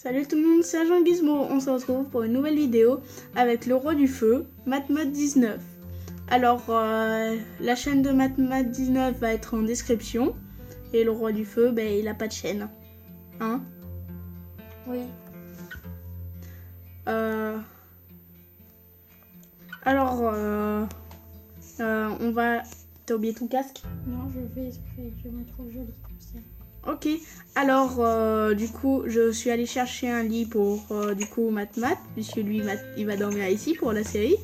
Salut tout le monde, c'est Agent Gizmo. On se retrouve pour une nouvelle vidéo avec le roi du feu, MatMat19. Alors, la chaîne de MatMat19 va être en description. Et le roi du feu, il a pas de chaîne. Hein? Oui. Alors, on va... T'as oublié ton casque? Non, je vais exprès, je me trouve jolie comme ça. Ok, alors du coup je suis allée chercher un lit pour du coup MatMat, puisque lui il va dormir ici pour la série.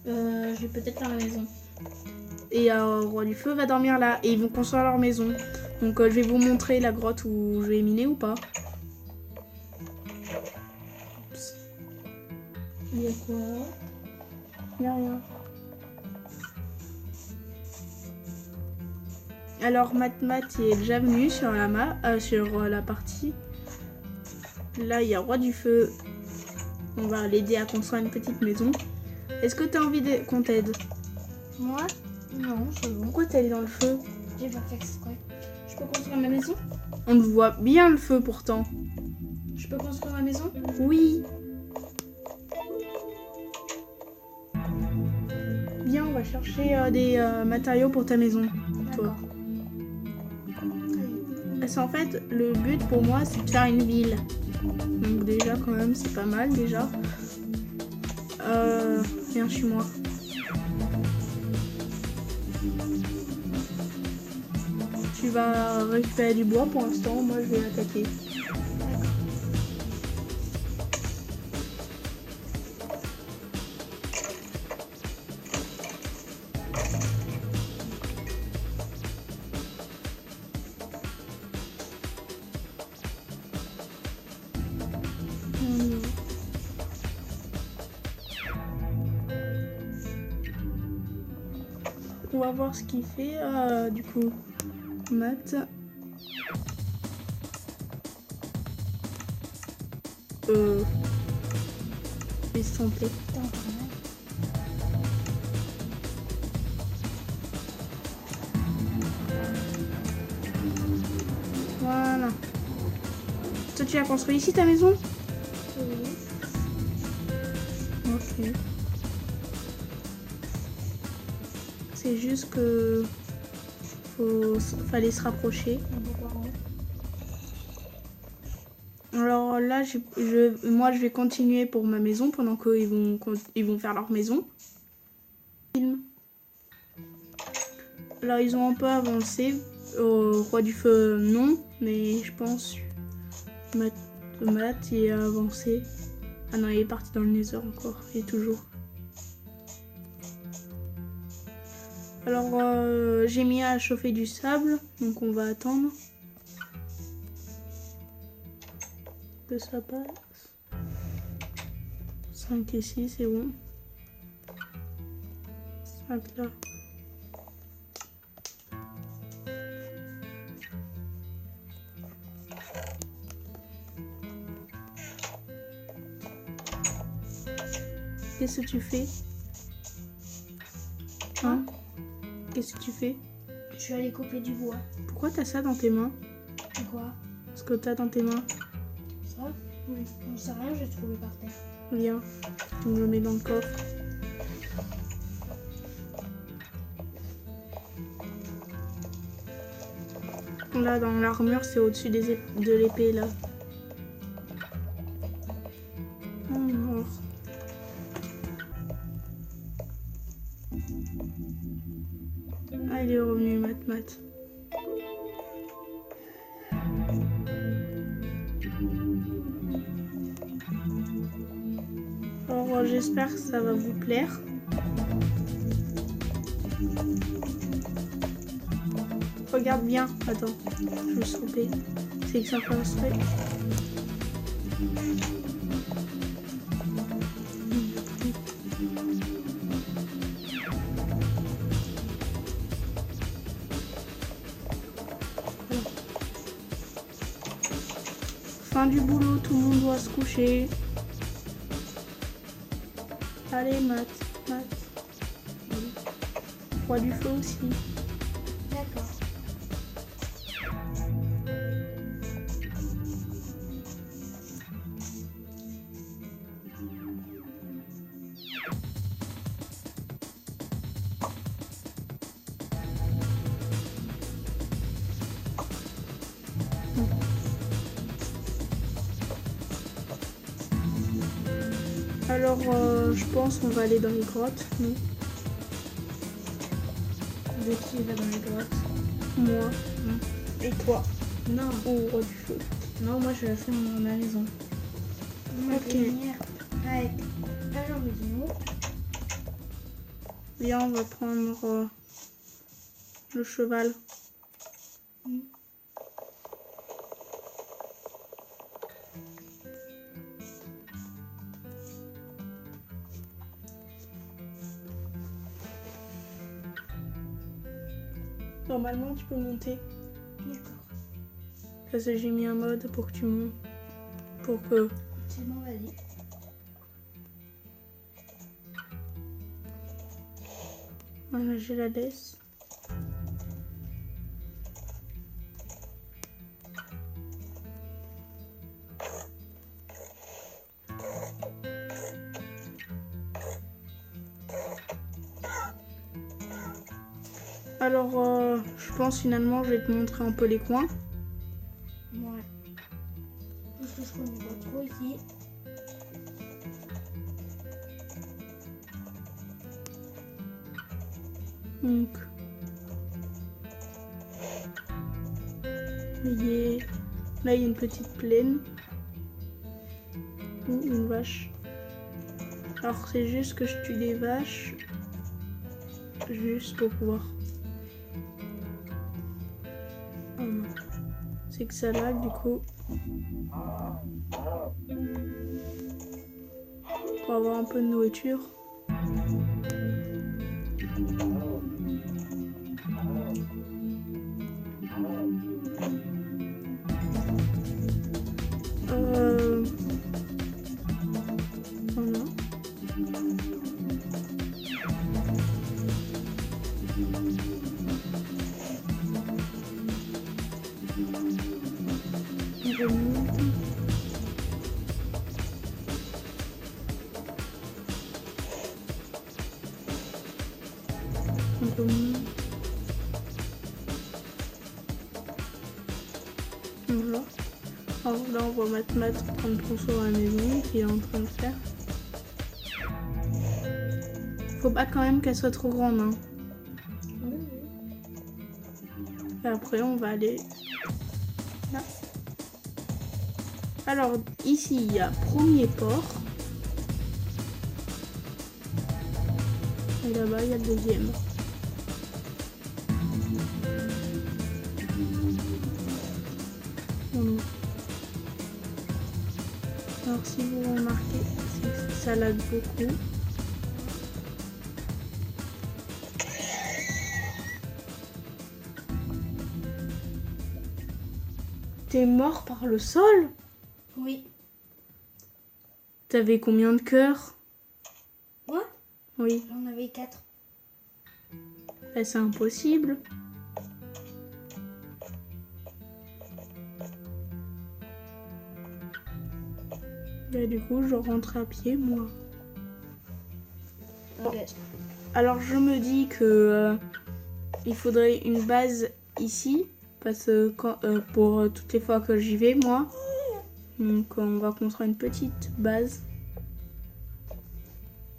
Je vais peut-être à la maison. Et Roi du Feu va dormir là, et ils vont construire leur maison. Donc je vais vous montrer la grotte où je vais miner ou pas. Oups. Il y a quoi? Il y a rien. Alors MatMat est déjà venu sur la partie. Là il y a Roi du Feu. On va l'aider à construire une petite maison. Est-ce que tu as envie qu'on t'aide? Moi? Non, c'est bon. Pourquoi t'es allé dans le feu? J'ai pas fait exprès. Je peux construire ma maison? On le voit bien le feu pourtant. Je peux construire ma maison? Oui. Bien, on va chercher des matériaux pour ta maison. Toi. Parce qu'en fait, le but pour moi, c'est de faire une ville. Donc déjà, quand même, c'est pas mal déjà. Viens chez moi. Tu vas récupérer du bois pour l'instant. Moi, je vais attaquer. On va voir ce qu'il fait du coup. Mat. Je vais se tromper. Voilà. Toi, tu as construit ici ta maison? Oui. Ok. C'est juste que fallait se rapprocher. Alors là, moi je vais continuer pour ma maison pendant qu'ils vont faire leur maison. Alors ils ont un peu avancé. Au Roi du Feu, non, mais je pense Mat il a avancé. Ah non, il est parti dans le Nether encore, il est toujours. Alors j'ai mis à chauffer du sable, donc on va attendre que ça passe. 5 ici, c'est bon. 5 là. Qu'est-ce que tu fais? Hein? Qu'est-ce que tu fais? Je suis allée couper du bois. Pourquoi t'as ça dans tes mains? Quoi? Ce que t'as dans tes mains? Ça? Oui. Je sais rien, j'ai trouvé par terre. Viens, je me le mets dans le coffre. Là, dans l'armure, c'est au-dessus de l'épée, là. Oh, mort. Ah, il est revenu, MatMat. Alors, j'espère que ça va vous plaire. Regarde bien. Attends, je vais stopper. C'est que ça fait un stress. Fin du boulot, tout le monde doit se coucher. Allez, Mat. Roi du Feu aussi. D'accord. Alors, je pense qu'on va aller dans les grottes, nous. De qui va dans les grottes? Moi. Non. Et toi? Non. Au roi du feu. Non, moi je fais ma maison. Ma Ok. lumière avec un jambe de l'eau. Viens, on va prendre le cheval. Normalement, tu peux monter. D'accord. Parce que j'ai mis un mode pour que tu montes. Pour que... C'est bon, vas-y. Voilà, je la laisse. Alors, je pense finalement, je vais te montrer un peu les coins. Ouais. Parce que je connais pas trop ici. Donc, là, il y a une petite plaine. Ou une vache. Alors, c'est juste que je tue des vaches. Juste pour pouvoir. Oh non. C'est que ça lag, du coup. Pour avoir un peu de nourriture. Voilà. On remonte. On remonte. Voilà. Alors là, on voit Matmat en train de construire la maison qu'il est en train de faire. Faut pas quand même qu'elle soit trop grande, hein. Et après, on va aller là. Alors, ici, il y a premier port. Et là-bas, il y a le deuxième. Voilà. Alors, si vous remarquez, ça lag beaucoup. T'es mort par le sol? Oui. T'avais combien de cœurs? Moi, Oui, j'en avais 4. bah, c'est impossible. Bah, du coup, je rentre à pied, moi. Ok. Alors, je me dis que il faudrait une base ici. Parce que pour toutes les fois que j'y vais, moi. Donc, on va construire une petite base.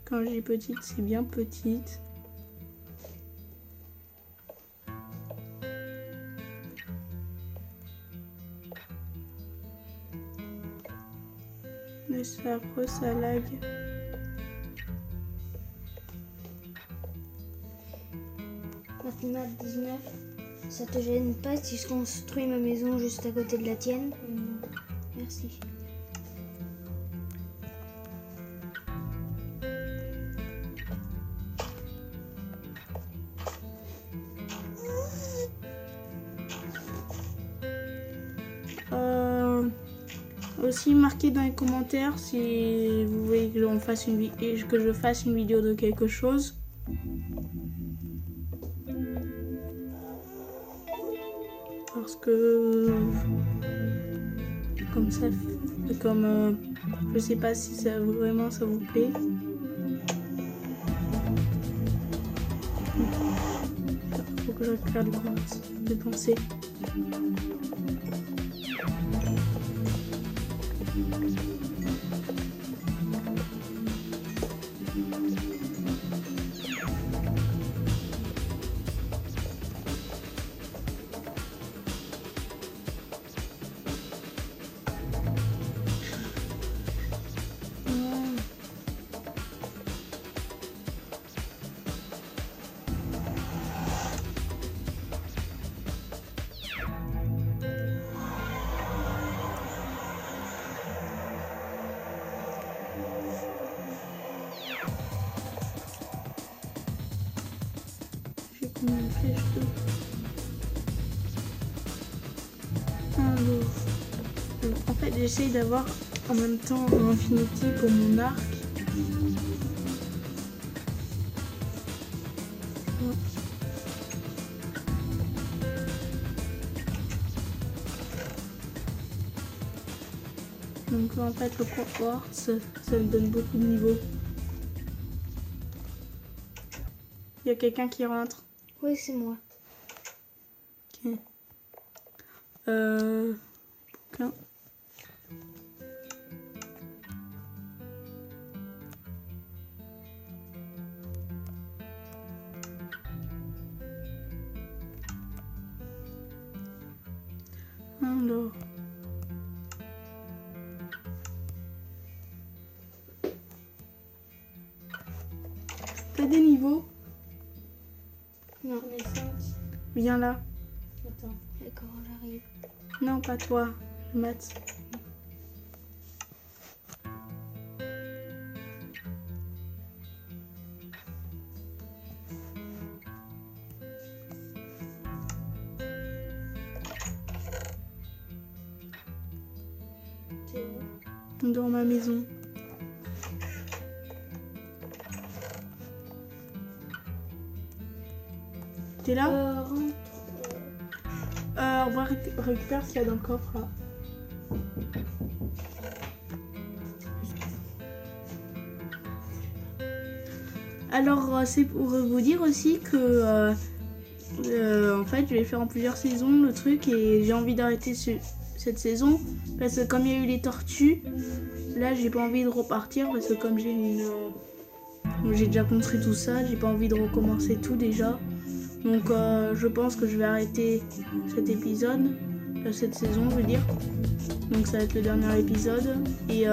Quand je dis petite, c'est bien petite. Mais ça, après, ça lag. Maintenant, 19. Ça te gêne pas si je construis ma maison juste à côté de la tienne? Merci. Aussi, marquez dans les commentaires si vous voulez que je fasse une vidéo de quelque chose. Parce que comme ça, je sais pas si ça vraiment ça vous plaît. Faut que je regarde les pensées. Dépêche-toi. Alors, en fait, j'essaye d'avoir en même temps un Infinity pour mon arc. Donc là, en fait, le confort, ça me donne beaucoup de niveaux. Il y a quelqu'un qui rentre. Oui, c'est moi. Ok. Bouquin. Alors. T'as des niveaux? Non. J'en ai 5. Viens là. Attends. D'accord, j'arrive. Non, pas toi. Maths. T'es où? Dans ma maison. T'es là? Rentre. On va récupérer ce qu'il y a dans le coffre là. Alors c'est pour vous dire aussi que en fait je vais faire en plusieurs saisons le truc et j'ai envie d'arrêter cette saison parce que comme il y a eu les tortues, là j'ai pas envie de repartir parce que comme j'ai déjà construit tout ça, j'ai pas envie de recommencer tout déjà. Donc je pense que je vais arrêter cet épisode, cette saison je veux dire. Donc ça va être le dernier épisode. Et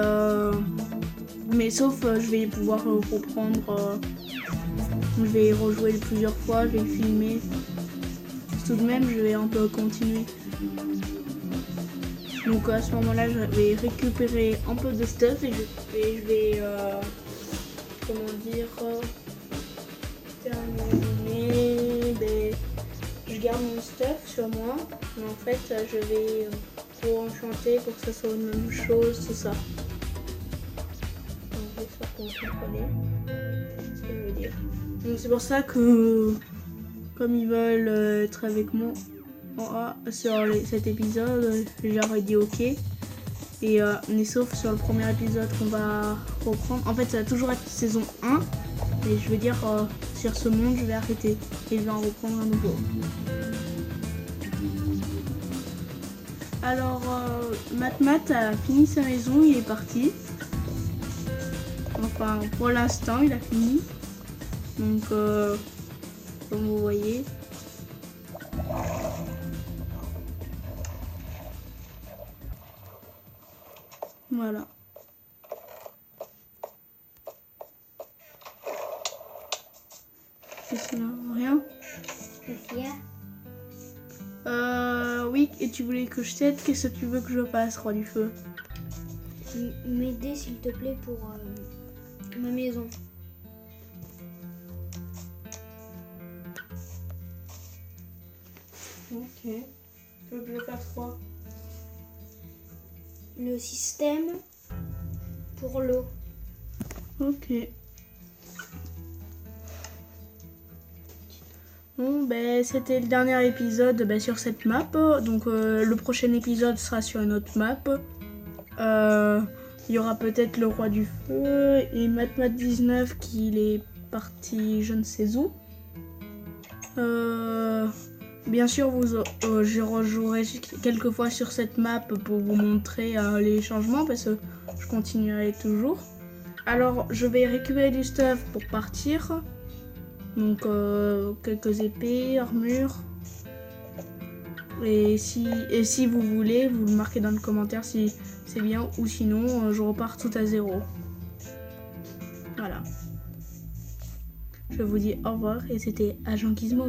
mais sauf je vais pouvoir reprendre. Je vais rejouer plusieurs fois, je vais filmer. Tout de même je vais un peu continuer. Donc à ce moment-là je vais récupérer un peu de stuff et je vais comment dire terminer. Je garde mon stuff sur moi, mais en fait je vais enchanter pour que ça soit une même chose, tout ça. Donc j'espère que vous comprenez ce que je veux dire. Donc c'est pour ça que comme ils veulent être avec moi sur cet épisode, j'aurais dit ok. Et mais sauf sur le premier épisode qu'on va reprendre. En fait ça va toujours être saison 1. Et je veux dire, sur ce monde, je vais arrêter et je vais en reprendre un nouveau. Alors, Matmat a fini sa maison, il est parti. Enfin, pour l'instant, il a fini. Donc, comme vous voyez. Voilà. Rien. Sophia. Oui, et tu voulais que je t'aide? Qu'est-ce que tu veux que je fasse, Roi du Feu? M'aider s'il te plaît pour ma maison. Ok. Tu veux que je fasse quoi? Le système pour l'eau. Ok. Bon, ben, c'était le dernier épisode sur cette map. Donc, le prochain épisode sera sur une autre map. Il y aura peut-être le Roi du Feu et Matmat19 qui est parti je ne sais où. Bien sûr, je rejouerai quelques fois sur cette map pour vous montrer les changements parce que je continuerai toujours. Alors, je vais récupérer du stuff pour partir. Donc, quelques épées, armure. Et si vous voulez, vous le marquez dans le commentaire si c'est bien ou sinon, je repars tout à zéro. Voilà. Je vous dis au revoir et c'était Agent Gizmo.